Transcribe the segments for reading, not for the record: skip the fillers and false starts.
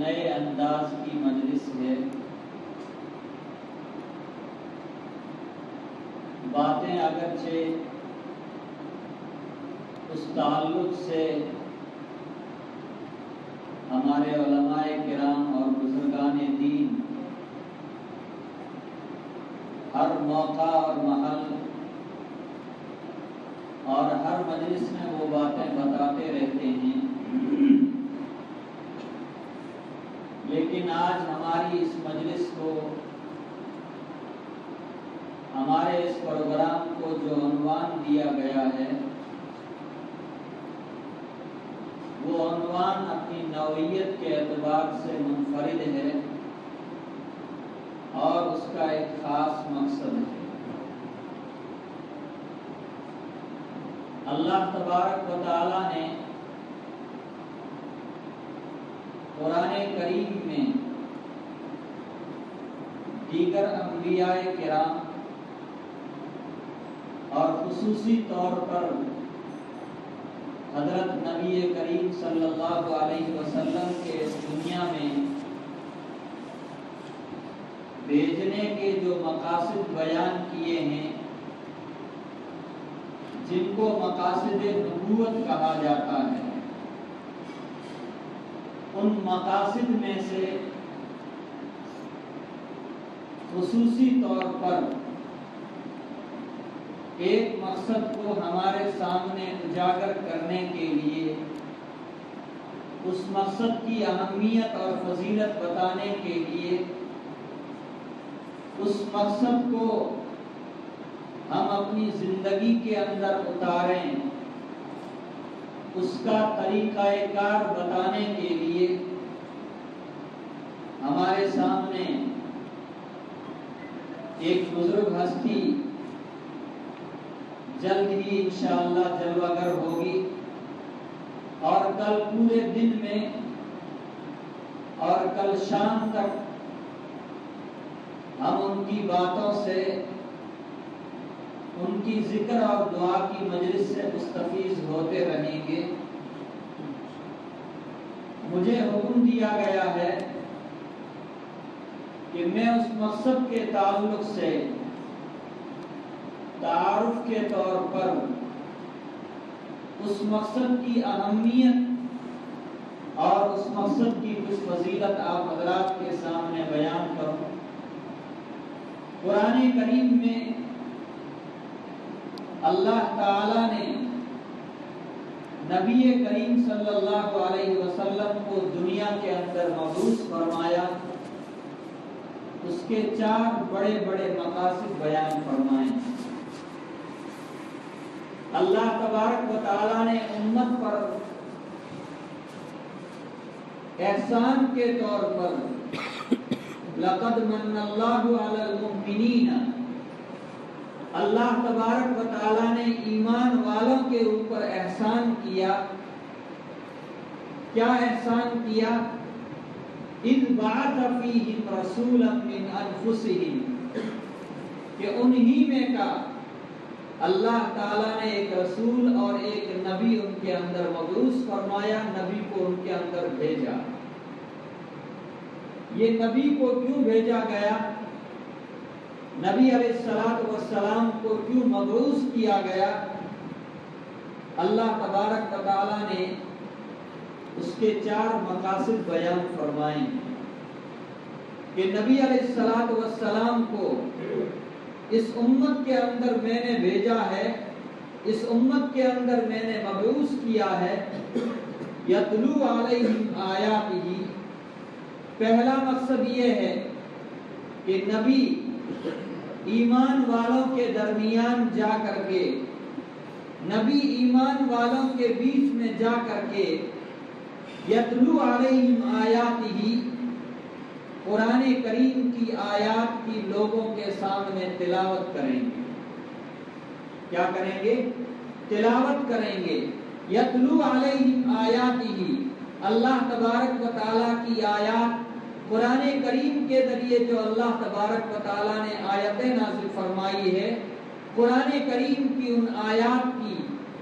نئے انداز کی مجلس ہے۔ باتیں اگرچہ اس تعلق سے ہمارے علماء کرام اور بزرگان دین ہر موقع اور محل اور ہر مجلس میں وہ باتیں بتاتے رہتے ہیں، لیکن آج ہماری اس مجلس کو، ہمارے اس پروگرام کو جو عنوان دیا گیا ہے، وہ عنوان اپنی نوعیت کے اعتبار سے منفرد ہے اور اس کا ایک خاص مقصد ہے۔ اللہ تبارک و تعالی نے قرآن کریم میں دیگر انبیاء کرام اور خصوصی طور پر حضرت نبی کریم صلی اللہ علیہ وسلم کے اس دنیا میں بھیجنے کے جو مقاصد بیان کیے ہیں، جن کو مقاصد نبوت کہا جاتا ہے، ان مقاصد میں سے خصوصی طور پر ایک مقصد کو ہمارے سامنے اجاگر کرنے کے لیے، اس مقصد کی اہمیت اور فضیلت بتانے کے لیے، اس مقصد کو ہم اپنی زندگی کے اندر اتاریں، اس کا طریقہ کار بتانے کے لیے ہمارے سامنے ایک بزرگ ہستی جلد ہی انشاءاللہ جلوہ گر ہوگی، اور کل پورے دن میں اور کل شام تک ہم ان کی باتوں سے، ان کی ذکر اور دعا کی مجلس سے مستفیض ہوتے رہیں گے۔ مجھے حکم دیا گیا ہے کہ میں اس مقصد کے تعلق سے تعارف کے طور پر اس مقصد کی اہمیت اور اس مقصد کی کچھ فضیلت آپ حضرات کے سامنے بیان کروں۔ قرآن کریم میں اللہ تعالی نے نبی کریم صلی اللہ علیہ وسلم کو دنیا کے اندر مبعوث فرمایا، اس کے 4 بڑے بڑے مقاصد بیان فرمائے۔ اللہ تبارک و تعالی نے امت پر احسان کے طور پر لقد من اللہ علی المؤمنین، اللہ تبارک و تعالی نے ایمان والوں کے اوپر احسان کیا۔ کیا احسان کیا؟ اذ بعث فیہم رسولا من انفسہم، کہ انہی میں کا اللہ تعالیٰ نے ایک رسول اور ایک نبی ان کے اندر مبعوث فرمایا، نبی کو ان کے اندر بھیجا۔ یہ نبی کو کیوں بھیجا گیا؟ نبی علیہ السلام کو کیوں مبعوث کیا گیا؟ اللہ تبارک و تعالیٰ نے اس کے 4 مقاصد بیان فرمائے کہ نبی علیہ السلام کو اس امت کے اندر میں نے بھیجا ہے، اس امت کے اندر میں نے مبعوث کیا ہے۔ یتلو علیہم آیاتہ، پہلا مقصد یہ ہے کہ نبی ایمان والوں کے درمیان جا کر کے، نبی ایمان والوں کے بیچ میں جا کر کے یتلو علیہم آیاتہ، قرآن کریم کی آیات کی لوگوں کے سامنے تلاوت کریں گے۔ کیا کریں گے؟ تلاوت کریں گے۔ یتلو علیہم آیاتہ، اللہ تبارک و تعالیٰ کی آیات، قرآن کریم کے ذریعے جو اللہ تبارک و تعالیٰ نے آیتیں نازل فرمائی ہے، قرآن کریم کی ان آیات کی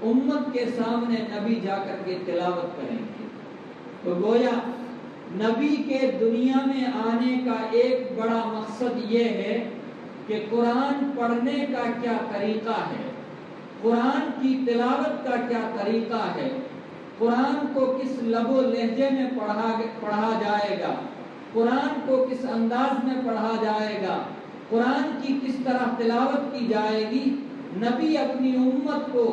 امت کے سامنے نبی جا کر کے تلاوت کریں گے۔ تو گویا نبی کے دنیا میں آنے کا ایک بڑا مقصد یہ ہے کہ قرآن پڑھنے کا کیا طریقہ ہے، قرآن کی تلاوت کا کیا طریقہ ہے، قرآن کو کس لب و لہجے میں پڑھا جائے گا، قرآن کو کس انداز میں پڑھا جائے گا، قرآن کی کس طرح تلاوت کی جائے گی۔ نبی اپنی امت کو،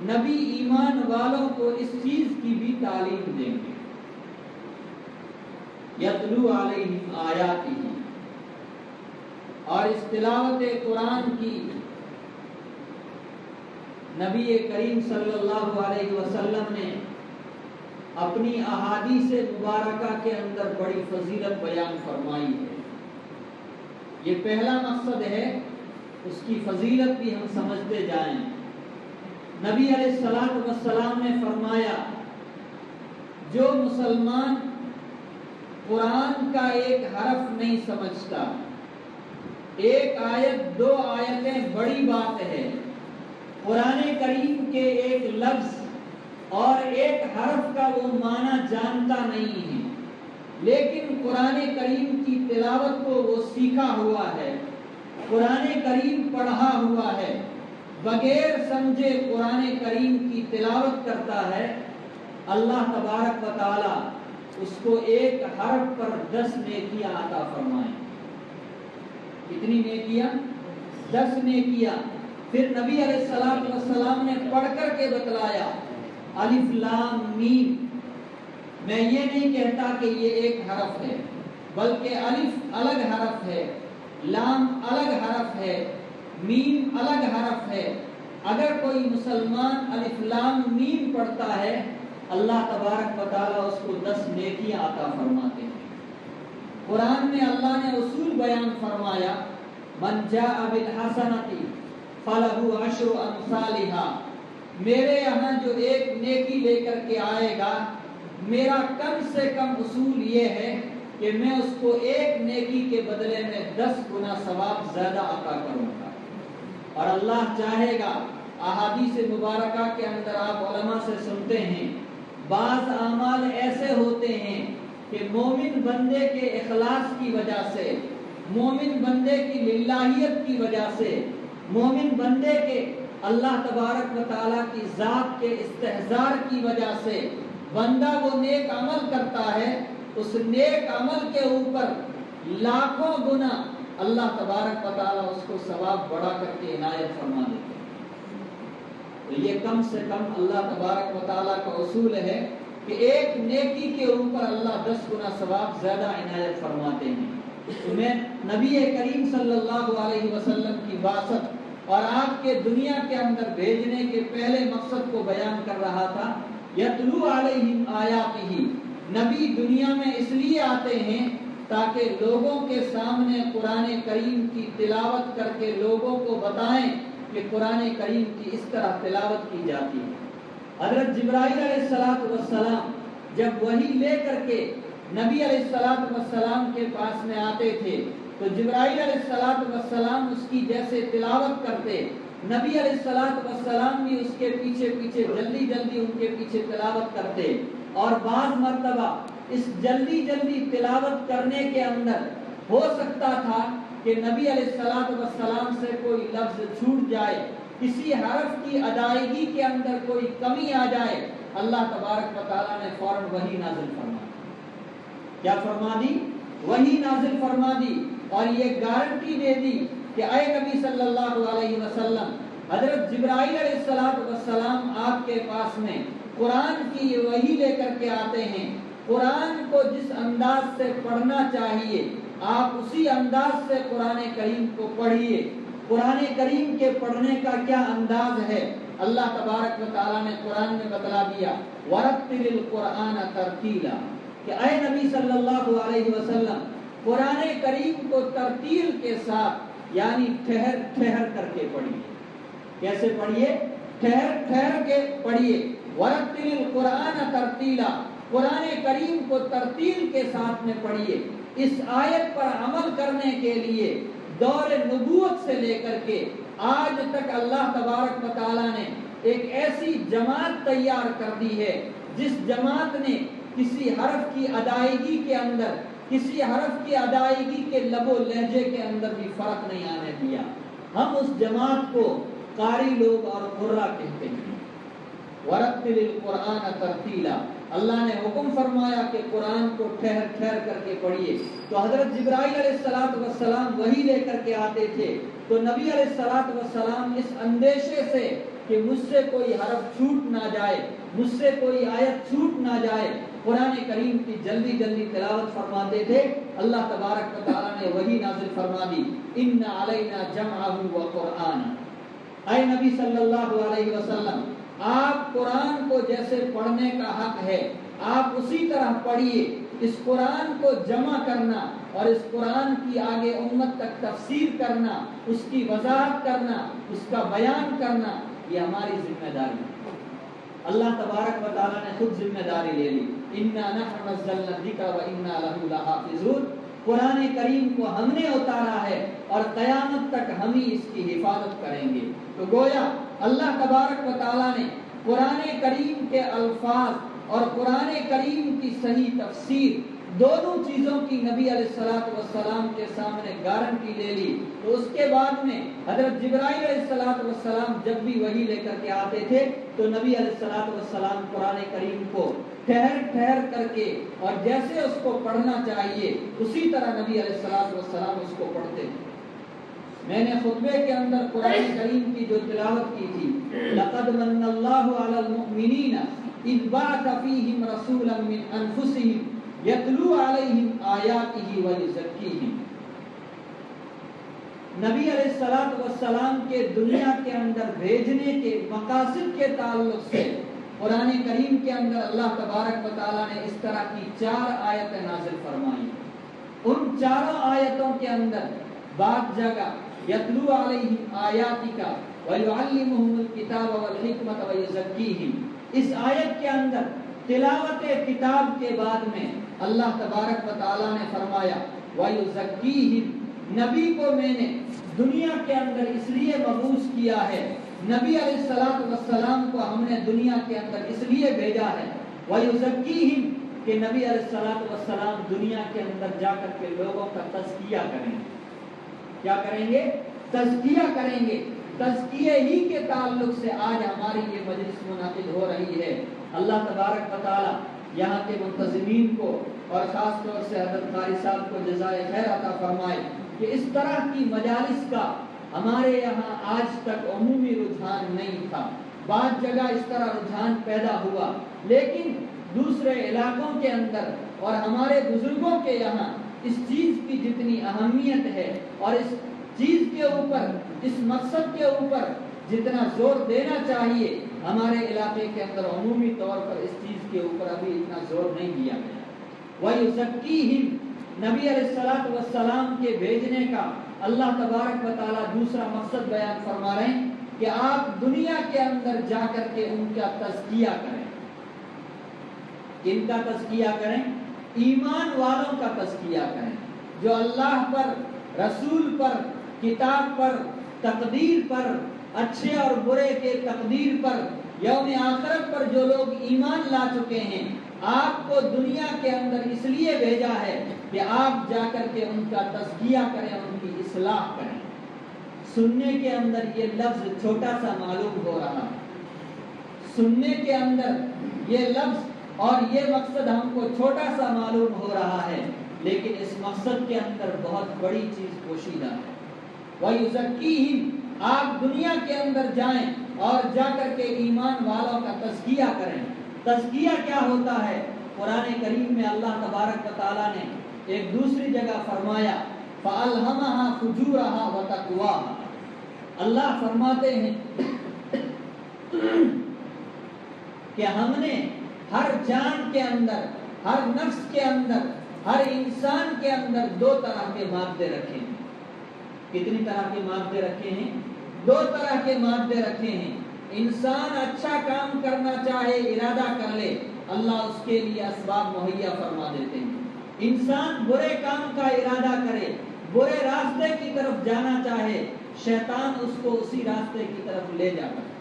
نبی ایمان والوں کو اس چیز کی بھی تعلیم دیں گے۔ یتلو علیہم آیاتہ، اور اس تلاوت قرآن کی نبی کریم صلی اللہ علیہ وسلم نے اپنی احادیث مبارکہ کے اندر بڑی فضیلت بیان فرمائی ہے۔ یہ پہلا مقصد ہے، اس کی فضیلت بھی ہم سمجھتے جائیں۔ نبی علیہ الصلوۃ والسلام نے فرمایا، جو مسلمان قرآن کا ایک حرف نہیں سمجھتا، ایک آیت دو آیتیں بڑی بات ہے، قرآن کریم کے ایک لفظ اور ایک حرف کا وہ معنی جانتا نہیں ہے، لیکن قرآن کریم کی تلاوت کو وہ سیکھا ہوا ہے، قرآن کریم پڑھا ہوا ہے، بغیر سمجھے قرآن کریم کی تلاوت کرتا ہے، اللہ تبارک و تعالی اس کو ایک حرف پر 10 نیکیاں عطا فرمائیں۔ کتنی نیکیاں؟ 10 نیکیاں۔ پھر نبی علیہ الصلوۃ والسلام نے پڑھ کر کے بتلایا، الف لام میم۔ میں یہ نہیں کہتا کہ یہ ایک حرف ہے، بلکہ الف الگ حرف ہے، لام الگ حرف ہے، میم الگ حرف ہے۔ اگر کوئی مسلمان الف لام میم پڑھتا ہے، اللہ تبارک و تعالیٰ اس کو 10 نیکیاں عطا فرماتے ہیں۔ قرآن میں اللہ نے اصول بیان فرمایا، من جاء بالحسنۃ فلہ عشر امثالها، میرے یہاں جو ایک نیکی لے کر کے آئے گا، میرا کم سے کم اصول یہ ہے کہ میں اس کو ایک نیکی کے بدلے میں 10 گنا ثواب زیادہ عطا کروں گا۔ اور اللہ چاہے گا، احادیث مبارکہ کے اندر آپ علماء سے سنتے ہیں، بعض اعمال ایسے ہوتے ہیں کہ مومن بندے کے اخلاص کی وجہ سے، مومن بندے کی للہیت کی وجہ سے، مومن بندے کے اللہ تبارک و تعالیٰ کی ذات کے استحضار کی وجہ سے بندہ وہ نیک عمل کرتا ہے، اس نیک عمل کے اوپر لاکھوں گنا اللہ تبارک و تعالیٰ اس کو ثواب بڑھا کر کے عنایت فرما دیتے ہیں۔ تو یہ کم سے کم اللہ تبارک و تعالیٰ کا اصول ہے کہ ایک نیکی کے اوپر اللہ 10 گنا ثواب زیادہ عنایت فرماتے ہیں۔ تو میں نبی کریم صلی اللہ علیہ وسلم کی بعثت اور آپ کے دنیا کے اندر بھیجنے کے پہلے مقصد کو بیان کر رہا تھا۔ یتلو علیہم آیاتہ، نبی دنیا میں اس لیے آتے ہیں تاکہ لوگوں کے سامنے قرآن کریم کی تلاوت کر کے لوگوں کو بتائیں کہ قرآن کریم کی اس طرح تلاوت کی جاتی ہے۔ حضرت جبرائیل علیہ السلام جب وحی لے کر کے نبی علیہ السلام کے پاس میں آتے تھے تو جبرائیل علیہ السلام اس کی جیسے تلاوت کرتے، نبی علیہ السلام بھی اس کے پیچھے پیچھے جلدی جلدی ان کے پیچھے تلاوت کرتے، اور بعض مرتبہ اس جلدی جلدی تلاوت کرنے کے اندر ہو سکتا تھا کہ نبی علیہ السلام سے کوئی لفظ چھوٹ جائے، کسی حرف کی ادائیگی کے اندر کوئی کمی آ جائے، اللہ تبارک و تعالیٰ نے فوراً وحی نازل فرما دی۔ کیا فرما دی؟ وحی نازل فرما دی، اور یہ گارنٹی دے دی کہ اے نبی صلی اللہ علیہ وسلم، حضرت جبرائیل علیہ السلام آپ کے پاس میں قرآن کی یہ وحی لے کر کے آتے ہیں، قرآن کو جس انداز سے پڑھنا چاہیے آپ اسی انداز سے قرآن کریم کو پڑھیے۔ قرآن کریم کے پڑھنے کا کیا انداز ہے، اللہ تبارک و تعالیٰ نے قرآن میں بتلا دیا، وَرَتِّلِ الْقُرْآنَ تَرْتِيلًا، کہ اے نبی صلی اللہ علیہ وسلم قرآن کریم کو ترتیل کے ساتھ، یعنی ٹھہر ٹھہر کر کے پڑھیے۔ کیسے پڑھیے؟ ٹھہر ٹھہر کے پڑھیے۔ وَرَتِّلِ الْقُرْآنَ تَرْتِيلًا، قرآن کریم کو ترتیل کے ساتھ میں پڑھیے۔ اس آیت پر عمل کرنے کے لیے دور نبوت سے لے کر کے آج تک اللہ تبارک و تعالیٰ نے ایک ایسی جماعت تیار کر دی ہے جس جماعت نے کسی حرف کی ادائیگی کے اندر، کسی حرف کی ادائیگی کے لب و لہجے کے اندر بھی فرق نہیں آنے دیا۔ ہم اس جماعت کو قاری لوگ اور قرہ کہتے ہیں۔ وَرَتِّلِ الْقُرْآنَ تَرْتِیلًا، اللہ نے حکم فرمایا کہ قرآن کو ٹھہر ٹھہر کر کے پڑھیے۔ تو حضرت جبرائیل علیہ السلام وہی لے کر کے آتے تھے، تو نبی علیہ السلام اس اندیشے سے کہ مجھ سے کوئی حرف چھوٹ نہ جائے، مجھ سے کوئی آیت چھوٹ نہ جائے، قرآن کریم کی جلدی جلدی تلاوت فرماتے تھے۔ اللہ تبارک و تعالیٰ نے وہی نازل فرما دی، ان علینا جمعہ وقرآن۔ اے نبی صلی اللہ علیہ وسلم، آپ قرآن کو جیسے پڑھنے کا حق ہے آپ اسی طرح پڑھیے۔ اس قرآن کو جمع کرنا اور اس قرآن کی آگے امت تک تفسیر کرنا، اس کی وضاحت کرنا، اس کا بیان کرنا، یہ ہماری ذمہ داری ہے۔ اللہ تبارک و تعالیٰ نے خود ذمہ داری لے لی، انا نحن نزلنا الذکر وانا لہ لحافظون۔ قرآن کریم کو ہم نے اتارا ہے اور قیامت تک ہم ہی اس کی حفاظت کریں گے۔ تو گویا اللہ تبارک و تعالیٰ نے قرآن کریم کے الفاظ اور قرآن کریم کی صحیح تفسیر دونوں چیزوں کی نبی علیہ السلام کے سامنے گارنٹی لے لی۔ تو اس کے بعد میں حضرت جبرائیل علیہ السلام جب بھی وحی لے کر کے آتے تھے تو نبی علیہ السلام قرآن کریم کو ٹھہر ٹھہر کر کے اور جیسے اس کو پڑھنا چاہیے اسی طرح نبی علیہ السلام اس کو پڑھتے تھے۔ میں نے خطبے کے اندر قرآن کریم کی جو تلاوت کی تھی، لقد من اللہ علی المؤمنین اذ بعث فیہم رسولا من انفسہم یتلو علیہم آیاتہ ویزکیہم۔ نبی علیہ السلام کے دنیا کے اندر بھیجنے کے مقاصد کے تعلق سے قرآن کریم کے اندر اللہ تبارک و تعالیٰ نے اس طرح کی 4 آیتیں نازل فرمائی۔ ان چاروں آیتوں کے اندر بعض جگہ یتلو علیہم آیاتک ویعلمہم الکتاب والحکمت ویزکیہم، اس آیت کے اندر تلاوت کتاب کے بعد میں اللہ تبارک و تعالیٰ نے فرمایا ویزکیہم، نبی کو میں نے دنیا کے اندر اس لیے مبعوث کیا ہے، نبی علیہ السلام کو ہم نے دنیا کے اندر اس لیے بھیجا ہے ویزکیہم کہ نبی علیہ السلام دنیا کے اندر جا کر کے لوگوں کا تزکیہ کریں گے۔ کیا کریں گے؟ تزکیہ کریں گے۔ تزکیے ہی کے تعلق سے آج ہماری یہ مجلس منعقد ہو رہی ہے۔ اللہ تبارک و تعالی یہاں کے منتظمین کو اور خاص طور سے حضرت قاری صاحب کو جزائے خیر عطا فرمائے کہ اس طرح کی مجالس کا ہمارے یہاں آج تک عمومی رجحان نہیں تھا۔ بعض جگہ اس طرح رجحان پیدا ہوا، لیکن دوسرے علاقوں کے اندر اور ہمارے بزرگوں کے یہاں اس چیز کی جتنی اہمیت ہے اور اس چیز کے اوپر، اس مقصد کے اوپر جتنا زور دینا چاہیے، ہمارے علاقے کے اندر عمومی طور پر اس چیز کے اوپر ابھی اتنا زور نہیں دیا گیا۔ وَيُزَكِّيهِمْ، نبی علیہ السلام کے بھیجنے کا اللہ تبارک و تعالیٰ دوسرا مقصد بیان فرما رہے ہیں کہ آپ دنیا کے اندر جا کر کے ان کا تزکیہ کریں۔ کن کا تزکیہ کریں؟ ایمان والوں کا تزکیہ کریں، جو اللہ پر، رسول پر، کتاب پر، تقدیر پر، اچھے اور برے کے تقدیر پر، یوم آخرت پر جو لوگ ایمان لا چکے ہیں، آپ کو دنیا کے اندر اس لیے بھیجا ہے کہ آپ جا کر کے ان کا تزکیہ کریں، ان کی اصلاح کریں۔ سننے کے اندر یہ لفظ چھوٹا سا معلوم ہو رہا ہے، سننے کے اندر یہ لفظ اور یہ مقصد ہم کو چھوٹا سا معلوم ہو رہا ہے، لیکن اس مقصد کے اندر بہت بڑی چیز پوشیدہ ہے۔ وَيُزَكِّيهِمْ، آپ دنیا کے اندر جائیں اور جا کر کے ایمان والوں کا تزکیہ کریں۔ تزکیہ کیا ہوتا ہے؟ قرآن کریم میں اللہ تبارک و تعالیٰ نے ایک دوسری جگہ فرمایا فَأَلْهَمَهَا فُجُورَهَا وَتَقْوَاهَا، اللہ فرماتے ہیں کہ ہم نے ہر جان کے اندر، ہر نفس کے اندر، ہر انسان کے اندر 2 طرح کے مادے رکھے ہیں۔ کتنی طرح کے مادے رکھے ہیں؟ 2 طرح کے مادے رکھے ہیں۔ انسان اچھا کام کرنا چاہے، ارادہ کر لے، اللہ اس کے لیے اسباب مہیا فرما دیتے ہیں۔ انسان برے کام کا ارادہ کرے، برے راستے کی طرف جانا چاہے، شیطان اس کو اسی راستے کی طرف لے جاتا ہے۔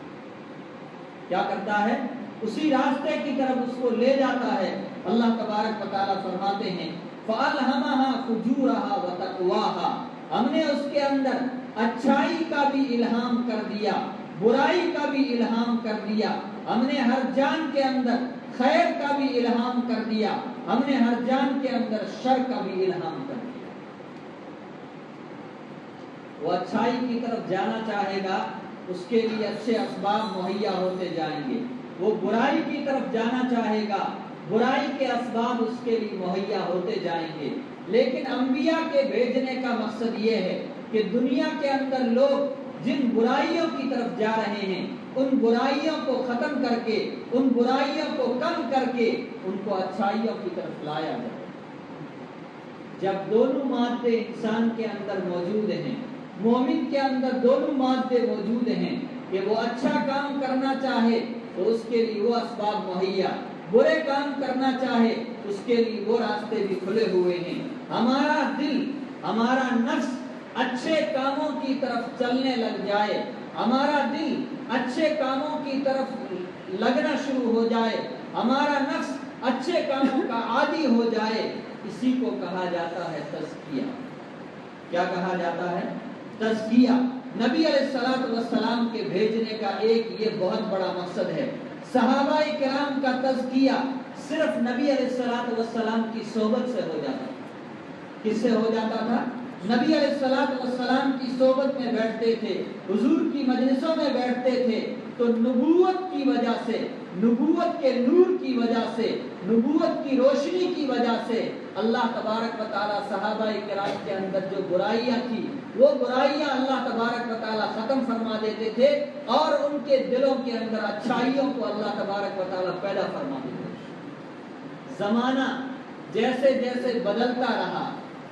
کیا کرتا ہے؟ اسی راستے کی طرف اس کو لے جاتا ہے اللہ تبارک و تعالیٰ فرماتے ہیں فَأَلْهَمَهَا فُجُورَهَا وَتَقْوَاهَا، ہم نے اس کے اندر اچھائی کا بھی الہام کر دیا، برائی کا بھی الہام کر دیا، ہم نے ہر جان کے اندر خیر کا بھی الہام کر دیا، ہم نے ہر جان کے اندر شر کا بھی الہام کر دیا۔ وہ اچھائی کی طرف جانا چاہے گا، اس کے لیے اچھے اسباب مہیا ہوتے جائیں گے، وہ برائی کی طرف جانا چاہے گا، برائی کے اسباب اس کے لیے مہیا ہوتے جائیں گے۔ لیکن انبیاء کے بھیجنے کا مقصد یہ ہے کہ دنیا کے اندر لوگ جن برائیوں کی طرف جا رہے ہیں ان برائیوں کو ختم کر کے، ان برائیوں کو کم کر کے ان کو اچھائیوں کی طرف لایا جائے۔ جب دونوں مادے انسان کے اندر موجود ہیں، مومن کے اندر دونوں مادے موجود ہیں کہ وہ اچھا کام کرنا چاہے تو اس کے لیے وہ اسباب مہیا، برے کام کرنا چاہے اس کے لیے وہ راستے بھی کھلے ہوئے ہیں۔ ہمارا دل، ہمارا نفس اچھے کاموں کی طرف چلنے لگ جائے، ہمارا دل اچھے کاموں کی طرف لگنا شروع ہو جائے، ہمارا نفس اچھے کاموں کا عادی ہو جائے، اسی کو کہا جاتا ہے تزکیہ۔ کیا کہا جاتا ہے؟ تزکیہ۔ نبی علیہ السلام کے بھیجنے کا ایک یہ بہت بڑا مقصد ہے۔ صحابہ کرام کا تزکیہ صرف نبی علیہ السلام کی صحبت سے ہو جاتا تھا۔ کس سے ہو جاتا تھا؟ نبی علیہ السلام کی صحبت میں بیٹھتے تھے، حضور کی مجلسوں میں بیٹھتے تھے، تو نبوت کی وجہ سے، نبوت کے نور کی وجہ سے، نبوت کی روشنی کی وجہ سے اللہ تبارک و تعالیٰ صحابہ کرام کے اندر جو برائیاں تھی وہ برائیاں اللہ تبارک و تعالیٰ ختم فرما دیتے تھے، اور ان کے دلوں کے اندر اچھائیوں کو اللہ تبارک و تعالیٰ پیدا فرما دیتے تھے۔ زمانہ جیسے جیسے بدلتا رہا،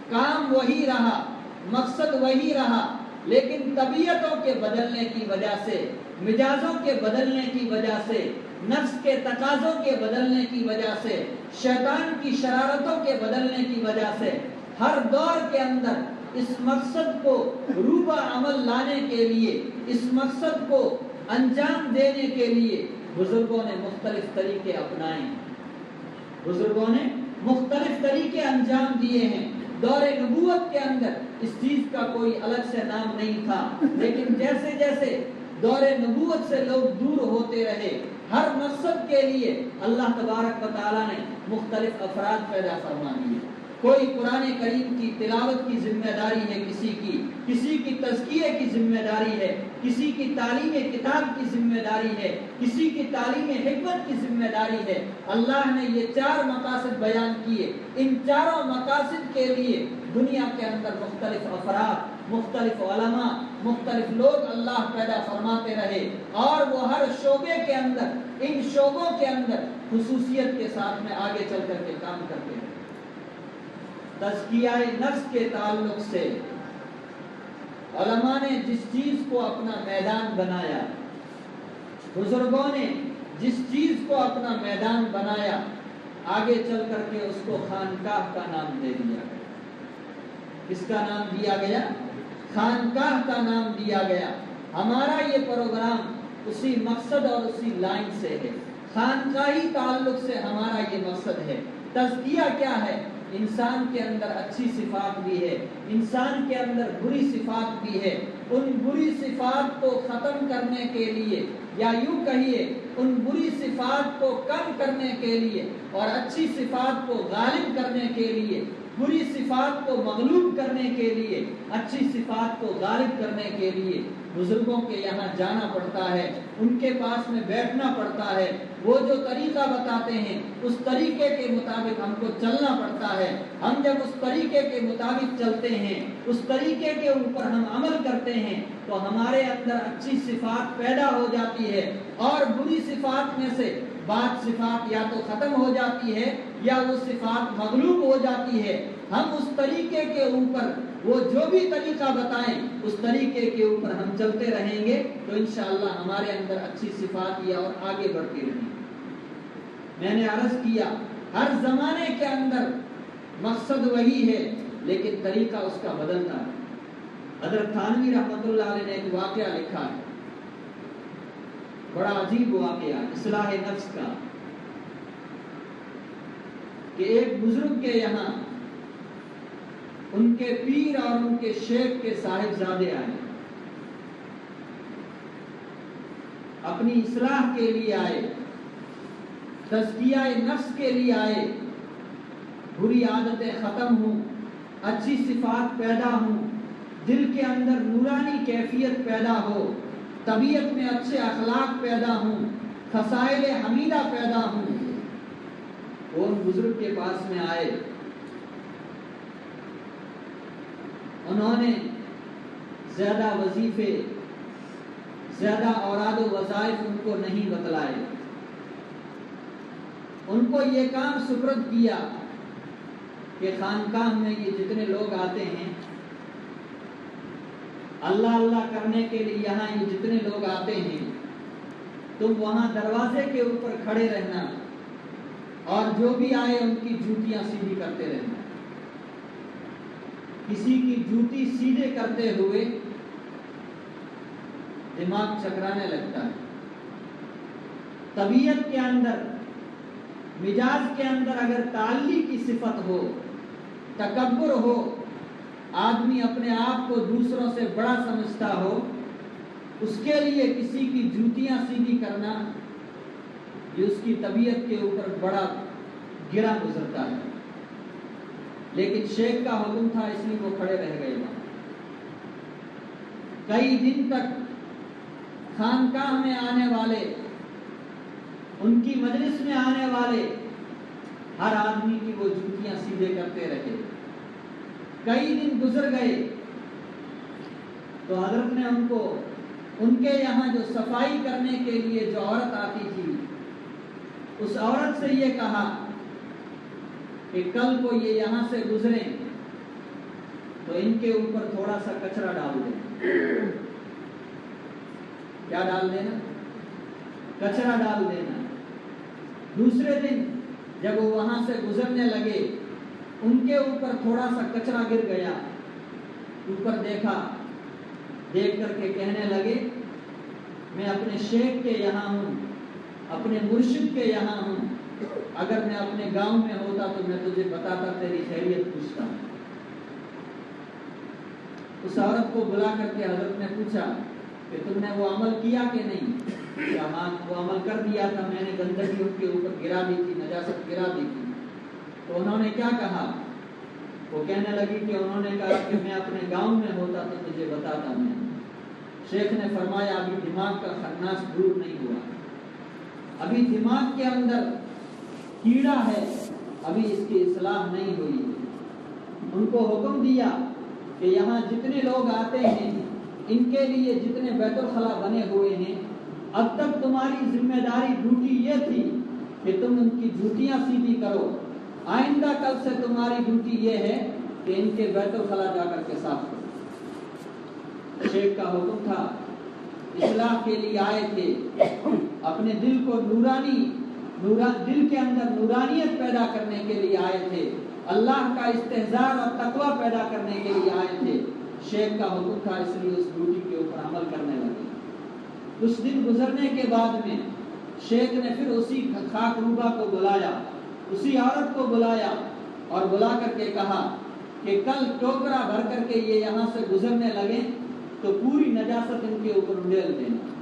کام وہی رہا، مقصد وہی رہا، لیکن طبیعتوں کے بدلنے کی وجہ سے، مزاجوں کے بدلنے کی وجہ سے، نفس کے تقاضوں کے بدلنے کی وجہ سے، شیطان کی شرارتوں کے بدلنے کی وجہ سے، ہر دور کے اندر اس مقصد کو روبہ عمل لانے کے لیے، اس مقصد کو انجام دینے کے لیے بزرگوں نے مختلف طریقے اپنائے ہیں، بزرگوں نے مختلف طریقے انجام دیے ہیں۔ دور نبوت کے اندر اس چیز کا کوئی الگ سے نام نہیں تھا، لیکن جیسے جیسے دور نبوت سے لوگ دور ہوتے رہے، ہر مقصد کے لیے اللہ تبارک و تعالیٰ نے مختلف افراد پیدا فرما دیے۔ کوئی قرآن کریم کی تلاوت کی ذمہ داری ہے کسی کی تزکیے کی ذمہ داری ہے، کسی کی تعلیم کتاب کی ذمہ داری ہے، کسی کی تعلیم حکمت کی ذمہ داری ہے۔ اللہ نے یہ 4 مقاصد بیان کیے، ان چاروں مقاصد کے لیے دنیا کے اندر مختلف افراد، مختلف علماء، مختلف لوگ اللہ پیدا فرماتے رہے، اور وہ ہر شعبے کے اندر، ان شعبوں کے اندر خصوصیت کے ساتھ میں آگے چل کر کے کام کرتے ہیں۔ تزکیہ نفس کے تعلق سے علماء نے جس چیز کو اپنا میدان بنایا، بزرگوں نے جس چیز کو اپنا میدان بنایا، آگے چل کر کے اس کو خانقاہ کا نام دے دیا گیا۔ کس کا نام دیا گیا؟ خانقاہ کا نام دیا گیا۔ ہمارا یہ پروگرام اسی مقصد اور اسی لائن سے ہے، خانقاہی تعلق سے ہمارا یہ مقصد ہے۔ تزکیہ کیا ہے؟ انسان کے اندر اچھی صفات بھی ہے، انسان کے اندر بری صفات بھی ہے، ان بری صفات کو ختم کرنے کے لیے، یا یوں کہیے ان بری صفات کو کم کرنے کے لیے اور اچھی صفات کو غالب کرنے کے لیے، بری صفات کو مغلوب کرنے کے لیے، اچھی صفات کو غالب کرنے کے لیے بزرگوں کے یہاں جانا پڑتا ہے، ان کے پاس میں بیٹھنا پڑتا ہے، وہ جو طریقہ بتاتے ہیں اس طریقے کے مطابق ہم کو چلنا پڑتا ہے۔ ہم جب اس طریقے کے مطابق چلتے ہیں، اس طریقے کے اوپر ہم عمل کرتے ہیں، تو ہمارے اندر اچھی صفات پیدا ہو جاتی ہے، اور بری صفات میں سے بعض صفات یا تو ختم ہو جاتی ہے یا وہ صفات مغلوب ہو جاتی ہے۔ ہم اس طریقے کے اوپر، وہ جو بھی طریقہ بتائیں اس طریقے کے اوپر ہم چلتے رہیں گے تو انشاءاللہ ہمارے اندر اچھی صفات یہ اور آگے بڑھتی رہیں گی۔ میں نے عرض کیا ہر زمانے کے اندر مقصد وہی ہے، لیکن طریقہ اس کا بدلتا ہے۔ حضرت تھانوی رحمۃ اللہ علیہ نے ایک واقعہ لکھا ہے، بڑا عجیب واقعہ، اصلاح نفس کا۔ کہ ایک بزرگ کے یہاں ان کے پیر اور ان کے شیخ کے صاحبزادے آئے، اپنی اصلاح کے لیے آئے، تزکیہ نفس کے لیے آئے، بری عادتیں ختم ہوں، اچھی صفات پیدا ہوں، دل کے اندر نورانی کیفیت پیدا ہو، طبیعت میں اچھے اخلاق پیدا ہوں، خصائل حمیدہ پیدا ہوں۔ وہ ان بزرگ کے پاس میں آئے، انہوں نے زیادہ وظیفے، زیادہ اوراد و وظائف ان کو نہیں بتلائے، ان کو یہ کام سپرد کیا کہ خانقاہ میں یہ جتنے لوگ آتے ہیں اللہ اللہ کرنے کے لیے، یہاں یہ جتنے لوگ آتے ہیں، تم وہاں دروازے کے اوپر کھڑے رہنا اور جو بھی آئے ان کی جوتیاں سیدھی کرتے رہنا۔ کسی کی جوتی سیدھے کرتے ہوئے دماغ چکرانے لگتا ہے، طبیعت کے اندر، مزاج کے اندر اگر تعلی کی صفت ہو، تکبر ہو، آدمی اپنے آپ کو دوسروں سے بڑا سمجھتا ہو، اس کے لیے کسی کی جوتیاں سیدھی کرنا یہ اس کی طبیعت کے اوپر بڑا گرا گزرتا ہے۔ لیکن شیخ کا حکم تھا، اس لیے وہ کھڑے رہ گئے وہاں۔ کئی دن تک خانقاہ میں آنے والے، ان کی مجلس میں آنے والے ہر آدمی کی وہ جوتیاں سیدھے کرتے رہے۔ کئی دن گزر گئے تو حضرت نے ان کو، ان کے یہاں جو صفائی کرنے کے لیے جو عورت آتی تھی، اس عورت سے یہ کہا کہ کل کو یہ یہاں سے گزریں تو ان کے اوپر تھوڑا سا کچرا ڈال دیں۔ کیا ڈال دینا؟ کچرا ڈال دینا۔ دوسرے دن جب وہ وہاں سے گزرنے لگے، ان کے اوپر تھوڑا سا کچرا گر گیا، اوپر دیکھا، دیکھ کر کے کہنے لگے میں اپنے شیخ کے یہاں ہوں، اپنے مرشد کے یہاں ہوں، اگر میں اپنے گاؤں میں ہوتا تو میں تجھے بتاتا، تیری خیریت پوچھتا۔ اس عورت کو بلا کر کے حضرت نے پوچھا کہ تم نے وہ عمل کیا کہ نہیں؟ کہ ہاں وہ عمل کر دیا تھا، میں نے گندگی ان کے اوپر گرا دی تھی، نجاست گرا دی تھی۔ تو انہوں نے کیا کہا؟ وہ کہنے لگی کہ انہوں نے کہا کہ میں اپنے گاؤں میں ہوتا تو تجھے بتاتا میں۔ شیخ نے فرمایا ابھی دماغ کا خناس دور نہیں ہوا، ابھی دماغ کے اندر کیڑا ہے، ابھی اس کی اصلاح نہیں ہوئی۔ ان کو حکم دیا کہ یہاں جتنے لوگ آتے ہیں، ان کے لیے جتنے بیت الخلا بنے ہوئے ہیں، اب تک تمہاری ذمہ داری ڈیوٹی یہ تھی کہ تم ان کی جوتیاں سیدھی کرو، آئندہ کل سے تمہاری ڈیوٹی یہ ہے کہ ان کے بیت الخلا جا کر کے صاف کرو۔ شیخ کا حکم تھا، اصلاح کے لیے آئے تھے، اپنے دل کو دل کے اندر نورانیت پیدا کرنے کے لیے آئے تھے، اللہ کا استحضار اور تقوی پیدا کرنے کے لیے آئے تھے۔ شیخ کا حکم تھا، اس لیے اس ڈیوٹی کے اوپر عمل کرنے لگے۔ کچھ دن گزرنے کے بعد میں شیخ نے پھر اسی خاک روبہ کو بلایا، اسی عورت کو بلایا اور بلا کر کے کہا کہ کل ٹوکرا بھر کر کے یہ یہاں سے گزرنے لگے تو پوری نجاست ان کے اوپر ڈال دینا۔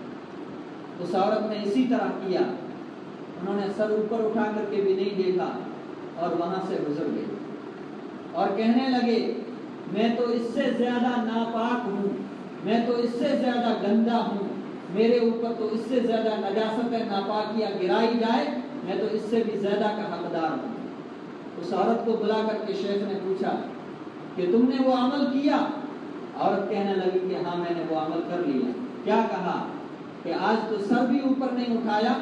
اس عورت نے اسی طرح کیا، انہوں نے سر اوپر اٹھا کر کے بھی نہیں دیکھا اور وہاں سے گزر گئے اور کہنے لگے میں تو اس سے زیادہ ناپاک ہوں، میں تو اس سے زیادہ گندا ہوں، میرے اوپر تو اس سے زیادہ نجاست ناپاکیاں گرائی جائے، میں تو اس سے بھی زیادہ کا حقدار ہوں۔ اس عورت کو بلا کر کے شیخ نے پوچھا کہ تم نے وہ عمل کیا؟ عورت کہنے لگی کہ ہاں میں نے وہ عمل کر لیا۔ کیا کہا؟ کہ آج تو سر بھی اوپر نہیں اٹھایا،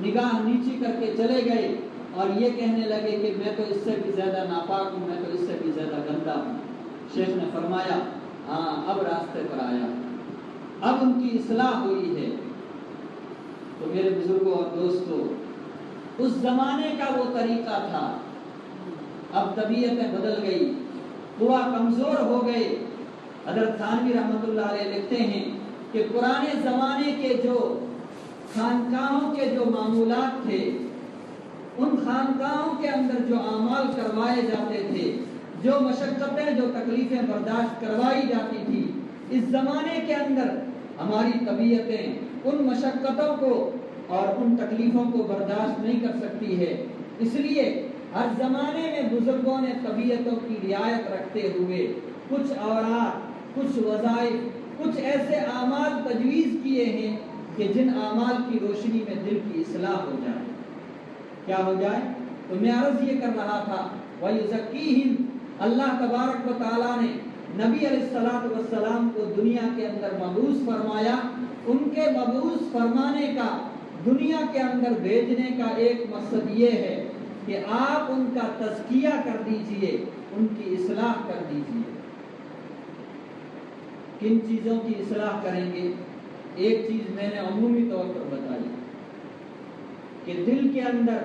نگاہ نیچی کر کے چلے گئے اور یہ کہنے لگے کہ میں تو اس سے بھی زیادہ ناپاک ہوں، میں تو اس سے بھی زیادہ گندا ہوں۔ شیخ نے فرمایا ہاں اب راستے پر آیا، اب ان کی اصلاح ہوئی ہے۔ تو میرے بزرگوں اور دوستوں، اس زمانے کا وہ طریقہ تھا، اب طبیعتیں بدل گئی، قوا کمزور ہو گئے۔ حضرت تھانوی رحمۃ اللہ علیہ لکھتے ہیں کہ پرانے زمانے کے جو خانقاہوں کے جو معمولات تھے، ان خانقاہوں کے اندر جو اعمال کروائے جاتے تھے، جو مشقتیں، جو تکلیفیں برداشت کروائی جاتی تھی، اس زمانے کے اندر ہماری طبیعتیں ان مشقتوں کو اور ان تکلیفوں کو برداشت نہیں کر سکتی ہے۔ اس لیے ہر زمانے میں بزرگوں نے طبیعتوں کی رعایت رکھتے ہوئے کچھ اوراد، کچھ وظائف، کچھ ایسے اعمال تجویز کیے ہیں کہ جن اعمال کی روشنی میں دل کی اصلاح ہو جائے۔ کیا ہو جائے؟ تو میں عرض یہ کر رہا تھا وَيُزَكِّيهِمْ، اللہ تبارک و تعالیٰ نے نبی علیہ السلام کو دنیا کے اندر مبعوث فرمایا۔ ان کے مبعوث فرمانے کا، دنیا کے اندر بھیجنے کا ایک مقصد یہ ہے کہ آپ ان کا تزکیہ کر دیجئے، ان کی اصلاح کر دیجئے۔ کن چیزوں کی اصلاح کریں گے؟ ایک چیز میں نے عمومی طور پر بتائی کہ دل کے اندر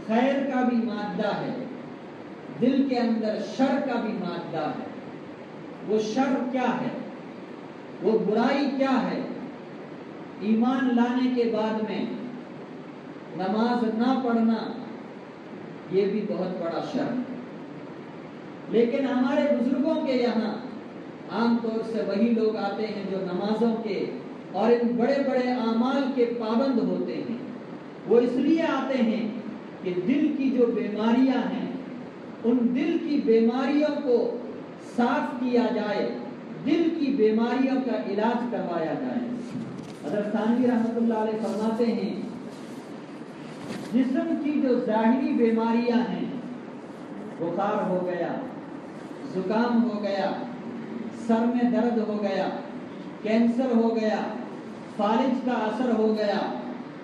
خیر کا بھی مادہ ہے، دل کے اندر شر کا بھی مادہ ہے۔ وہ شر کیا ہے؟ وہ برائی کیا ہے؟ ایمان لانے کے بعد میں نماز نہ پڑھنا، یہ بھی بہت بڑا شر ہے۔ لیکن ہمارے بزرگوں کے یہاں عام طور سے وہی لوگ آتے ہیں جو نمازوں کے اور ان بڑے بڑے اعمال کے پابند ہوتے ہیں۔ وہ اس لیے آتے ہیں کہ دل کی جو بیماریاں ہیں، ان دل کی بیماریوں کو صاف کیا جائے، دل کی بیماریوں کا علاج کروایا جائے۔ حضرت تھانوی رحمۃ اللہ علیہ فرماتے ہیں جسم کی جو ظاہری بیماریاں ہیں، بخار ہو گیا، زکام ہو گیا، سر میں درد ہو گیا، کینسر ہو گیا، فالج کا اثر ہو گیا،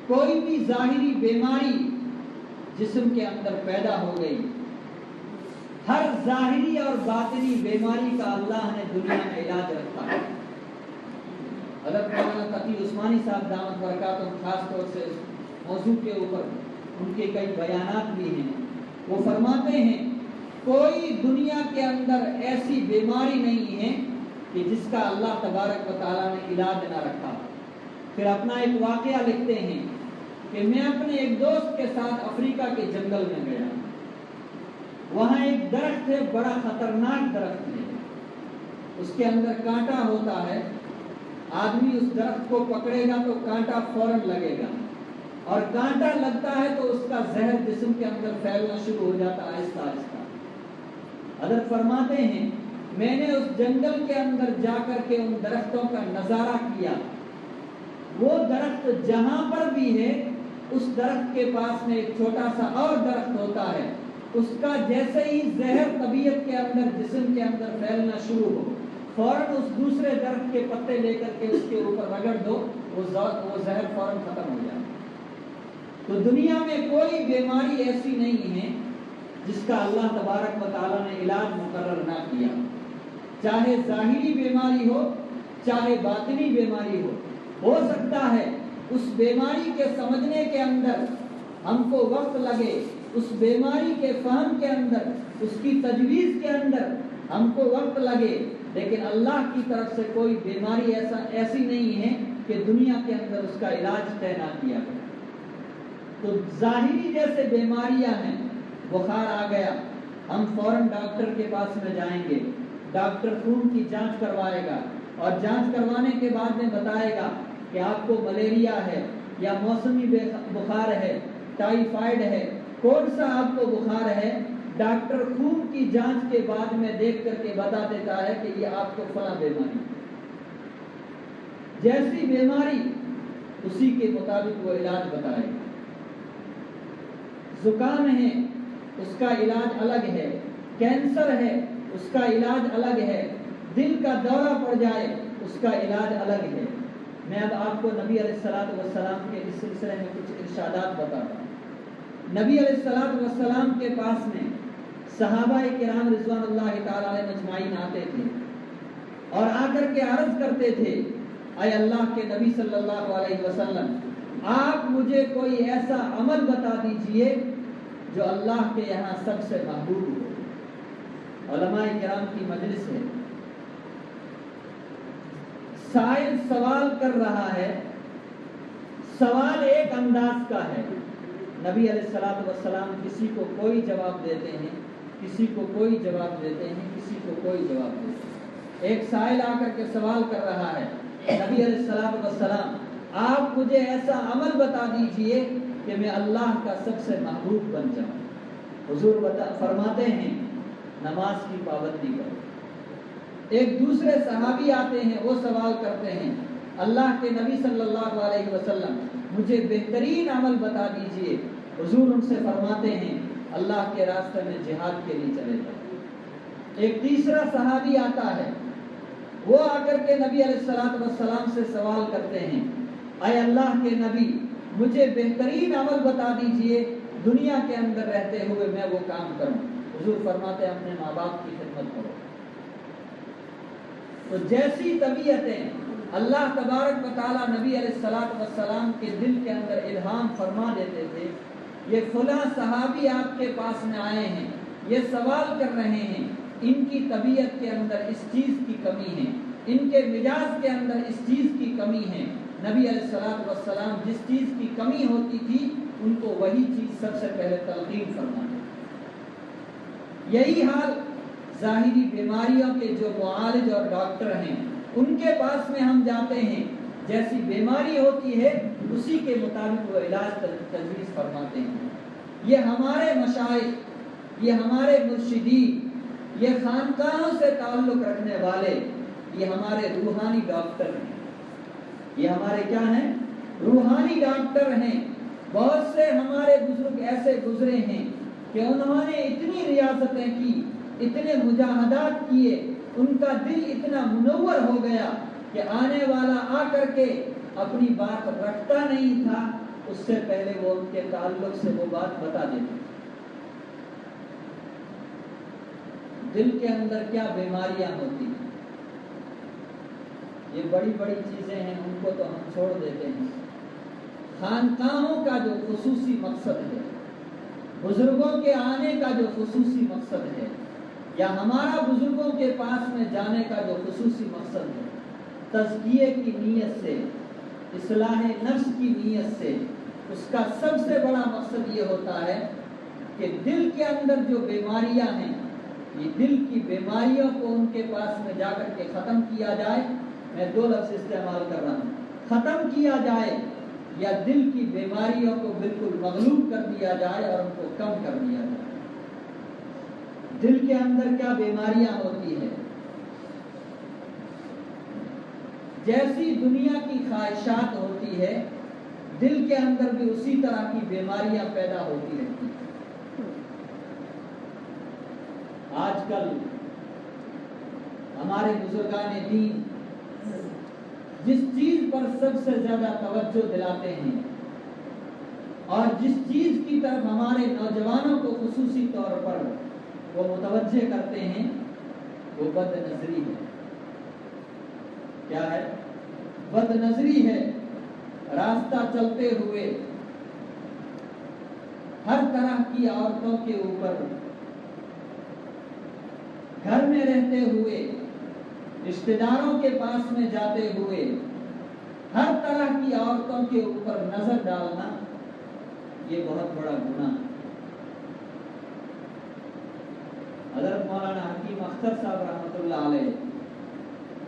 کوئی بھی ظاہری بیماری جسم کے اندر پیدا ہو گئی، ہر ظاہری اور باطنی بیماری کا اللہ نے دنیا میں علاج رکھا ہے۔ حضرت مولانا تقی عثمانی صاحب دامت برکاتہم خاص طور سے اس موضوع کے اوپر ان کے کئی بیانات بھی ہیں۔ وہ فرماتے ہیں کوئی دنیا کے اندر ایسی بیماری نہیں ہے کہ جس کا اللہ تبارک و تعالیٰ نے علاج نہ رکھا۔ پھر اپنا ایک واقعہ لکھتے ہیں کہ میں اپنے ایک دوست کے ساتھ افریقہ کے جنگل میں گیا۔ وہاں ایک درخت ہے، بڑا خطرناک درخت ہے، اس کے اندر کانٹا ہوتا ہے، آدمی اس درخت کو پکڑے گا تو کانٹا فوراً لگے گا، اور کانٹا لگتا ہے تو اس کا زہر جسم کے اندر پھیلنا شروع ہو جاتا ہے آہستہ آہستہ۔ حضرت فرماتے ہیں میں نے اس جنگل کے اندر جا کر کے ان درختوں کا نظارہ کیا۔ وہ درخت جہاں پر بھی ہے، اس درخت کے پاس میں ایک چھوٹا سا اور درخت ہوتا ہے، اس کا جیسے ہی زہر طبیعت کے اندر، جسم کے اندر پھیلنا شروع ہو، فوراً اس دوسرے درخت کے پتے لے کر کے اس کے اوپر رگڑ دو، وہ زہر فوراً ختم ہو جائے۔ تو دنیا میں کوئی بیماری ایسی نہیں ہے جس کا اللہ تبارک و تعالیٰ نے علاج مقرر نہ کیا، چاہے ظاہری بیماری ہو، چاہے باطنی بیماری ہو سکتا ہے اس بیماری کے سمجھنے کے اندر ہم کو وقت لگے، اس بیماری کے فہم کے اندر، اس کی تجویز کے اندر ہم کو وقت لگے، لیکن اللہ کی طرف سے کوئی بیماری ایسی نہیں ہے کہ دنیا کے اندر اس کا علاج طے نہ کیا گیا۔ تو ظاہری جیسے بیماریاں ہیں، بخار آ گیا، ہم فوراً ڈاکٹر کے پاس میں جائیں گے، ڈاکٹر خون کی جانچ کروائے گا، اور جانچ کروانے کے بعد میں بتائے گا کہ آپ کو ملیریا ہے یا موسمی بخار ہے، ٹائیفائڈ ہے، کون سا آپ کو بخار ہے، ڈاکٹر خون کی جانچ کے بعد میں دیکھ کر کے بتا دیتا ہے کہ یہ آپ کو فلاں بیماری، جیسی بیماری اسی کے مطابق وہ علاج بتائے گا۔ زکام ہے اس کا علاج الگ ہے، کینسر ہے اس کا علاج الگ ہے، دل کا دورہ پڑ جائے اس کا علاج الگ ہے۔ میں اب آپ کو نبی علیہ السلام کے اس سلسلے میں کچھ ارشادات بتاتا ہوں۔ نبی علیہ السلام کے پاس میں صحابہ کرام رضوان اللہ تعالی علیہ مجمعین آتے تھے اور آ کر کے عرض کرتے تھے اے اللہ کے نبی صلی اللہ علیہ وسلم، آپ مجھے کوئی ایسا عمل بتا دیجئے جو اللہ کے یہاں سب سے محبوب ہو۔ علماء کرام کی مجلس ہے، سائل سوال کر رہا ہے، سوال ایک انداز کا ہے، نبی علیہ الصلوۃ والسلام کسی کو کوئی جواب دیتے ہیں، کسی کو کوئی جواب دیتے ہیں، کسی کو کوئی جواب دیتے ہیں۔ ایک سائل آ کر کے سوال کر رہا ہے، نبی علیہ الصلوۃ والسلام آپ مجھے ایسا عمل بتا دیجئے کہ میں اللہ کا سب سے محبوب بن جاؤں۔ حضور فرماتے ہیں نماز کی پابندی کرو۔ ایک دوسرے صحابی آتے ہیں، وہ سوال کرتے ہیں اللہ کے نبی صلی اللہ علیہ وسلم مجھے بہترین عمل بتا دیجئے۔ حضور ان سے فرماتے ہیں اللہ کے راستے میں جہاد کے لیے چلے جاؤ۔ ایک تیسرا صحابی آتا ہے، وہ آ کر کے نبی علیہ الصلوۃ والسلام سے سوال کرتے ہیں اے اللہ کے نبی مجھے بہترین عمل بتا دیجئے دنیا کے اندر رہتے ہوئے میں وہ کام کروں۔ حضور فرماتے ہیں اپنے ماں باپ کی خدمت کرو۔ تو جیسی طبیعتیں اللہ تبارک و تعالیٰ نبی علیہ الصلوۃ والسلام کے دل کے اندر الہام فرما دیتے تھے، یہ فلاں صحابی آپ کے پاس میں آئے ہیں، یہ سوال کر رہے ہیں، ان کی طبیعت کے اندر اس چیز کی کمی ہے، ان کے مزاج کے اندر اس چیز کی کمی ہے۔ نبی علیہ الصلوۃ والسلام جس چیز کی کمی ہوتی تھی ان کو وہی چیز سب سے پہلے تلقین فرماتے۔ یہی حال ظاہری بیماریوں کے جو معالج اور ڈاکٹر ہیں ان کے پاس میں ہم جاتے ہیں، جیسی بیماری ہوتی ہے اسی کے مطابق وہ علاج تجویز فرماتے ہیں۔ یہ ہمارے مشائخ، یہ ہمارے مرشدین، یہ خانقاہوں سے تعلق رکھنے والے، یہ ہمارے روحانی ڈاکٹر ہیں۔ یہ ہمارے کیا ہیں؟ روحانی ڈاکٹر ہیں۔ بہت سے ہمارے بزرگ ایسے گزرے ہیں کہ انہوں نے اتنی ریاضتیں کی، اتنے مجاہدات کیے، ان کا دل اتنا منور ہو گیا کہ آنے والا آ کر کے اپنی بات رکھتا نہیں تھا، اس سے پہلے وہ ان کے تعلق سے وہ بات بتا دیتے۔ دل کے اندر کیا بیماریاں ہوتی ہیں، یہ بڑی بڑی چیزیں ہیں، ان کو تو ہم چھوڑ دیتے ہیں۔ خانقاہوں کا جو خصوصی مقصد ہے، بزرگوں کے آنے کا جو خصوصی مقصد ہے، یا ہمارا بزرگوں کے پاس میں جانے کا جو خصوصی مقصد ہے، تزکیے کی نیت سے، اصلاح نفس کی نیت سے، اس کا سب سے بڑا مقصد یہ ہوتا ہے کہ دل کے اندر جو بیماریاں ہیں، یہ دل کی بیماریوں کو ان کے پاس میں جا کر کے ختم کیا جائے۔ میں دو لفظ استعمال کر رہا ہوں، ختم کیا جائے یا دل کی بیماریوں کو بالکل مغلوب کر دیا جائے اور ان کو کم کر دیا جائے۔ دل کے اندر کیا بیماریاں ہوتی ہیں، جیسی دنیا کی خواہشات ہوتی ہے دل کے اندر بھی اسی طرح کی بیماریاں پیدا ہوتی رہتی ہیں۔ آج کل ہمارے بزرگان دین جس چیز پر سب سے زیادہ توجہ دلاتے ہیں اور جس چیز کی طرف ہمارے نوجوانوں کو خصوصی طور پر وہ متوجہ کرتے ہیں، وہ بد نظری ہے۔ کیا ہے؟ بد نظری ہے۔ راستہ چلتے ہوئے ہر طرح کی عورتوں کے اوپر، گھر میں رہتے ہوئے، رشتہ داروں کے پاس میں جاتے ہوئے ہر طرح کی عورتوں کے اوپر نظر ڈالنا، یہ بہت بڑا گناہ ہے۔ حضرت مولانا حکیم اختر صاحب رحمۃ اللہ علیہ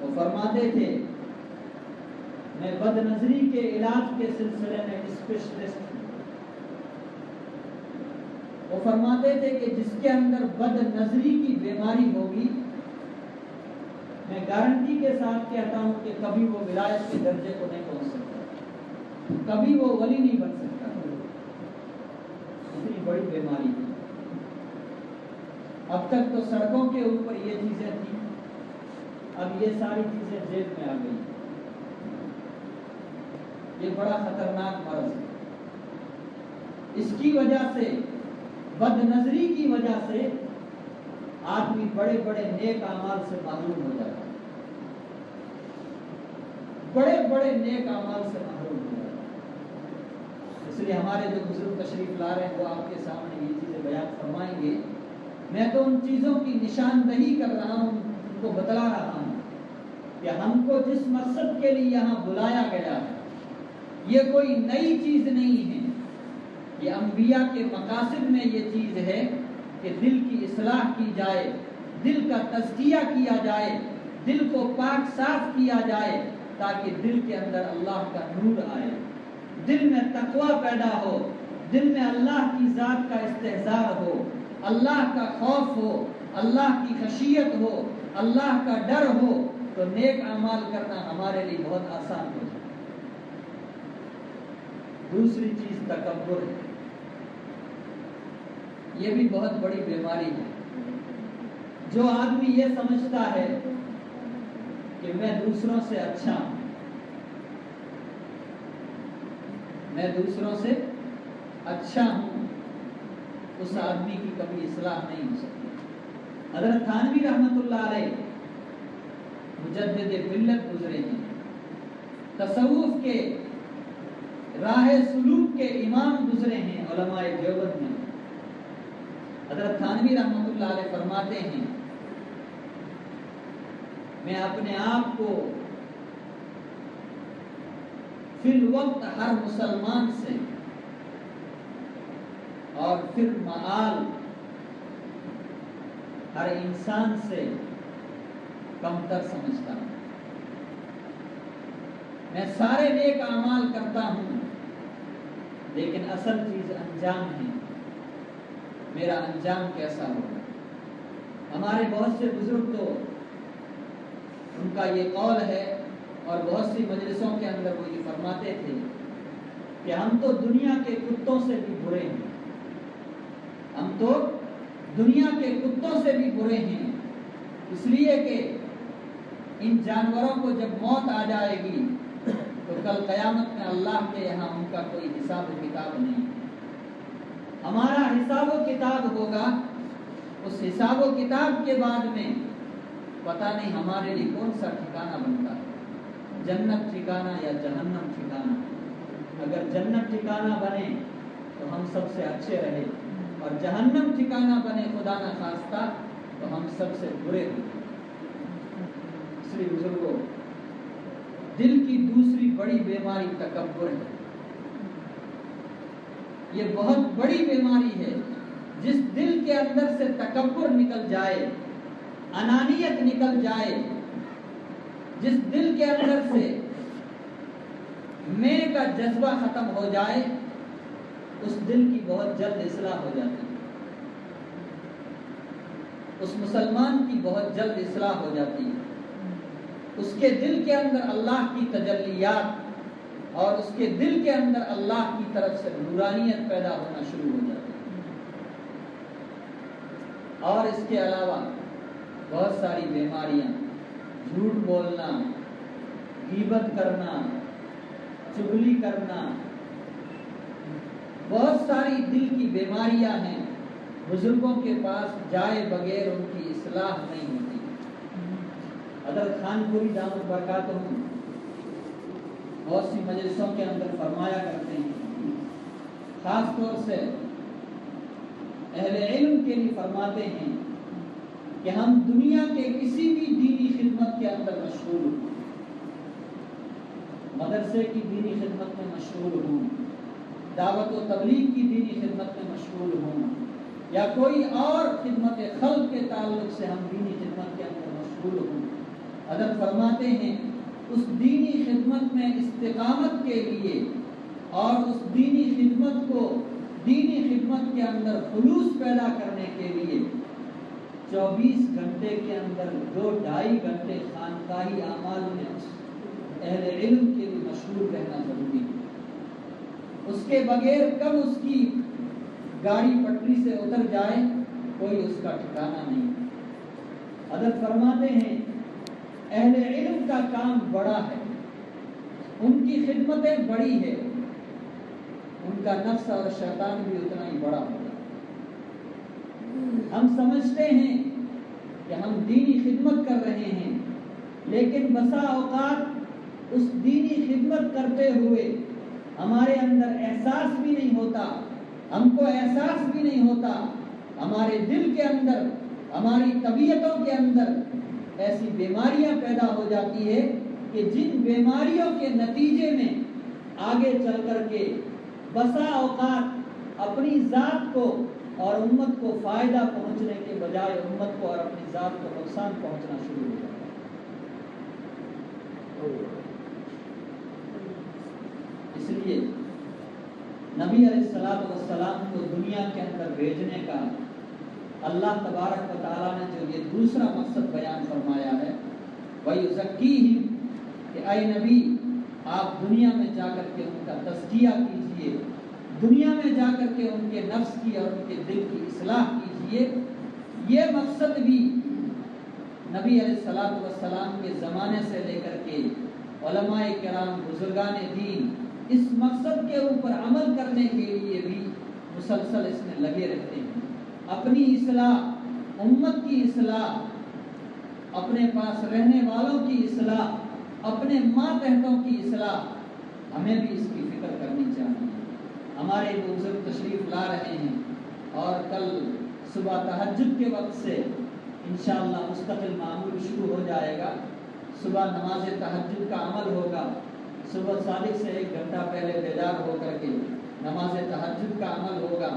وہ فرماتے تھے، میں بد نظری کے علاج کے سلسلے میں اسپیشلسٹ ہوں۔ وہ فرماتے تھے کہ جس کے اندر بد نظری کی بیماری ہوگی، میں گارنٹی کے ساتھ کہتا ہوں کہ کبھی وہ ولایت کے درجے کو نہیں پہنچ سکتا، کبھی وہ ولی نہیں بن سکتا۔ اتنی بڑی بیماری ہے۔ اب تک تو سڑکوں کے اوپر یہ چیزیں تھیں، اب یہ ساری چیزیں جیب میں آ گئی۔ یہ بڑا خطرناک مرض ہے۔ اس کی وجہ سے، بد نظری کی وجہ سے آدمی بڑے بڑے نیک اعمال سے محروم ہو جاتا ہے، بڑے بڑے نیک اعمال سے محروم ہو جاتا ہے۔ اس لیے ہمارے جو بزرگ تشریف لا رہے ہیں وہ آپ کے سامنے یہ چیزیں بیان فرمائیں گے۔ میں تو ان چیزوں کی نشاندہی کر رہا ہوں، ان کو بتلا رہا ہوں کہ ہم کو جس مقصد کے لیے یہاں بلایا گیا ہے، یہ کوئی نئی چیز نہیں ہے، یہ انبیاء کے مقاصد میں یہ چیز ہے کہ دل کی اصلاح کی جائے، دل کا تزکیہ کیا جائے، دل کو پاک صاف کیا جائے، تاکہ دل کے اندر اللہ کا نور آئے، دل میں تقوی پیدا ہو، دل میں اللہ کی ذات کا استحضار ہو، اللہ کا خوف ہو، اللہ کی خشیت ہو، اللہ کا ڈر ہو، تو نیک اعمال کرنا ہمارے لیے بہت آسان ہو جائے۔ دوسری چیز تکبر ہے، یہ بھی بہت بڑی بیماری ہے۔ جو آدمی یہ سمجھتا ہے کہ میں دوسروں سے اچھا ہوں، میں دوسروں سے اچھا ہوں، اس آدمی کی کبھی اصلاح نہیں ہو سکتی۔ حضرت تھانوی رحمۃ اللہ علیہ مجدد ملت گزرے ہیں، تصوف کے راہ سلوک کے امام گزرے ہیں علماء دیوبند میں۔ حضرت تھانوی رحمۃ اللہ علیہ فرماتے ہیں، میں اپنے آپ کو فی الوقت ہر مسلمان سے اور پھر معال ہر انسان سے کمتر سمجھتا ہوں۔ میں سارے نیک اعمال کرتا ہوں، لیکن اصل چیز انجام ہے، میرا انجام کیسا ہوگا۔ ہمارے بہت سے بزرگ تو ان کا یہ قول ہے، اور بہت سی مجلسوں کے اندر وہ یہ فرماتے تھے کہ ہم تو دنیا کے کتوں سے بھی برے ہیں، ہم تو دنیا کے کتوں سے بھی برے ہیں، اس لیے کہ ان جانوروں کو جب موت آ جائے گی تو کل قیامت میں اللہ کے یہاں ان کا کوئی حساب و کتاب نہیں، ہمارا حساب و کتاب ہوگا۔ اس حساب و کتاب کے بعد میں پتہ نہیں ہمارے لیے کون سا ٹھکانہ بنتا ہے، جنت ٹھکانہ یا جہنم ٹھکانہ۔ اگر جنت ٹھکانہ بنے تو ہم سب سے اچھے رہے، اور جہنم ٹھکانہ بنے خدا نہ خواستہ تو ہم سب سے برے ہوں۔ اس لیے بزرگوں، دل کی دوسری بڑی بیماری تکبر ہے۔ یہ بہت بڑی بیماری ہے۔ جس دل کے اندر سے تکبر نکل جائے، انانیت نکل جائے، جس دل کے اندر سے میں کا جذبہ ختم ہو جائے، اس دل کی بہت جلد اصلاح ہو جاتی ہے، اس مسلمان کی بہت جلد اصلاح ہو جاتی ہے۔ اس کے دل کے اندر اللہ کی تجلیات اور اس کے دل کے اندر اللہ کی طرف سے نورانیت پیدا ہونا شروع ہو جاتی ہے۔ اور اس کے علاوہ بہت ساری بیماریاں، جھوٹ بولنا، غیبت کرنا، چغلی کرنا، بہت ساری دل کی بیماریاں ہیں، بزرگوں کے پاس جائے بغیر ان کی اصلاح نہیں ہوتی۔ حضرت خان پوری دامت برکاتہم بہت سی مجلسوں کے اندر فرمایا کرتے ہیں، خاص طور سے اہل علم کے لیے فرماتے ہیں کہ ہم دنیا کے کسی بھی دینی خدمت کے اندر مشغول ہوں، مدرسے کی دینی خدمت میں مشغول ہوں، دعوت و تبلیغ کی دینی خدمت میں مشغول ہوں، یا کوئی اور خدمت خلق کے تعلق سے ہم دینی خدمت کے اندر مشغول ہوں، حضرت فرماتے ہیں اس دینی خدمت میں استقامت کے لیے اور اس دینی خدمت کو دینی خدمت کے اندر خلوص پیدا کرنے کے لیے 24 گھنٹے کے اندر 2-2.5 گھنٹے خانقاہی اعمال میں اہل علم کے لیے مشغول رہنا ضروری ہے۔ اس کے بغیر کب اس کی گاڑی پٹری سے اتر جائے کوئی اس کا ٹھکانہ نہیں۔ حضرت فرماتے ہیں اہل علم کا کام بڑا ہے، ان کی خدمتیں بڑی ہے، ان کا نفس اور شیطان بھی اتنا ہی بڑا ہوگا۔ ہم سمجھتے ہیں کہ ہم دینی خدمت کر رہے ہیں، لیکن بسا اوقات اس دینی خدمت کرتے ہوئے ہمارے اندر احساس بھی نہیں ہوتا، ہم کو احساس بھی نہیں ہوتا، ہمارے دل کے اندر، ہماری طبیعتوں کے اندر ایسی بیماریاں پیدا ہو جاتی ہے کہ جن بیماریوں کے نتیجے میں آگے چل کر کے بسا اوقات اپنی ذات کو اور امت کو فائدہ پہنچنے کے بجائے امت کو اور اپنی ذات کو نقصان پہنچنا شروع ہو جاتا ہے۔ اس لیے نبی علیہ الصلوۃ والسلام کو دنیا کے اندر بھیجنے کا اللہ تبارک و تعالیٰ نے جو یہ دوسرا مقصد بیان فرمایا ہے وَيُزَكِّيهِمْ کہ اے نبی آپ دنیا میں جا کر کے ان کا تزکیہ کیجئے، دنیا میں جا کر کے ان کے نفس کی اور ان کے دل کی اصلاح کیجئے۔ یہ مقصد بھی نبی علیہ الصلوۃ والسلام کے زمانے سے لے کر کے علماء کرام بزرگان دین اس مقصد کے اوپر عمل کرنے کے لیے بھی مسلسل اس میں لگے رہتے ہیں۔ اپنی اصلاح، امت کی اصلاح، اپنے پاس رہنے والوں کی اصلاح، اپنے ماتحتوں کی اصلاح، ہمیں بھی اس کی فکر کرنی چاہیے۔ ہمارے بزرگ تشریف لا رہے ہیں اور کل صبح تہجد کے وقت سے انشاءاللہ مستقل معمول شروع ہو جائے گا۔ صبح نماز تہجد کا عمل ہوگا، صبح صادق سے 1 گھنٹہ پہلے بیدار ہو کر کے نماز تہجد کا عمل ہوگا،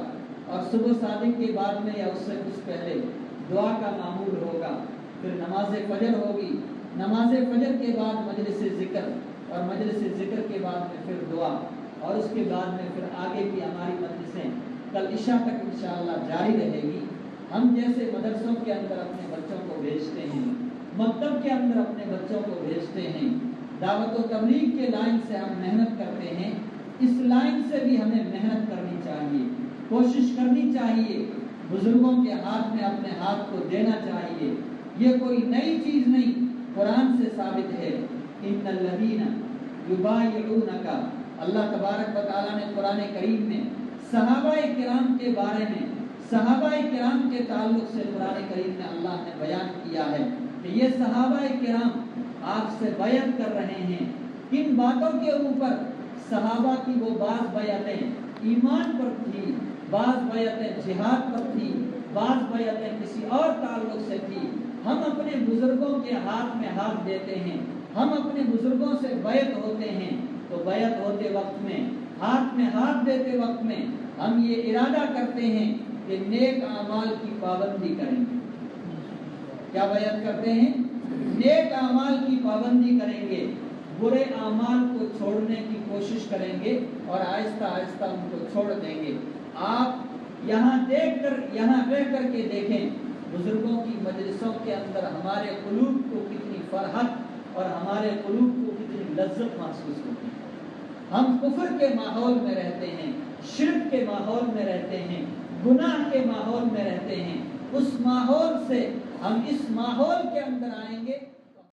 اور صبح صادق کے بعد میں یا اس سے کچھ پہلے دعا کا معمول ہوگا، پھر نماز فجر ہوگی، نماز فجر کے بعد مجلس ذکر، اور مجلس ذکر کے بعد میں پھر دعا، اور اس کے بعد میں پھر آگے کی ہماری مجلسیں کل عشاء تک انشاءاللہ جاری رہے گی۔ ہم جیسے مدرسوں کے اندر اپنے بچوں کو بھیجتے ہیں، مکتب کے اندر اپنے بچوں کو بھیجتے ہیں، دعوت و تبلیغ کے لائن سے ہم محنت کرتے ہیں، اس لائن سے بھی ہمیں محنت کرنی چاہیے، کوشش کرنی چاہیے، بزرگوں کے ہاتھ میں اپنے ہاتھ کو دینا چاہیے۔ یہ کوئی نئی چیز نہیں، قرآن سے ثابت ہے۔ ان الذین یبایعونک، اللہ تبارک و تعالیٰ نے قرآن کریم میں صحابہ کرام کے بارے میں، صحابہ کرام کے تعلق سے قرآن کریم میں اللہ نے بیان کیا ہے کہ یہ صحابہ کرام آپ سے بیعت کر رہے ہیں۔ کن باتوں کے اوپر؟ صحابہ کی وہ بعض بیعتیں ایمان پر تھی، بعض بیعتیں جہاد پر تھی، بعض بیعتیں کسی اور تعلق سے تھی۔ ہم اپنے بزرگوں کے ہاتھ میں ہاتھ دیتے ہیں، ہم اپنے بزرگوں سے بیعت ہوتے ہیں، تو بیعت ہوتے وقت میں، ہاتھ میں ہاتھ دیتے وقت میں ہم یہ ارادہ کرتے ہیں کہ نیک اعمال کی پابندی کریں گے۔ کیا بیعت کرتے ہیں؟ نیک اعمال کی پابندی کریں گے، برے اعمال کو چھوڑنے کی کوشش کریں گے اور آہستہ آہستہ ان کو چھوڑ دیں گے۔ آپ یہاں رہ کر کے دیکھیں، بزرگوں کی مجلسوں کے اندر ہمارے قلوب کو کتنی فرحت اور ہمارے قلوب کو کتنی لذت محسوس ہوتی ہے۔ ہم کفر کے ماحول میں رہتے ہیں، شرک کے ماحول میں رہتے ہیں، گناہ کے ماحول میں رہتے ہیں، اس ماحول سے ہم اس ماحول کے اندر آئیں گے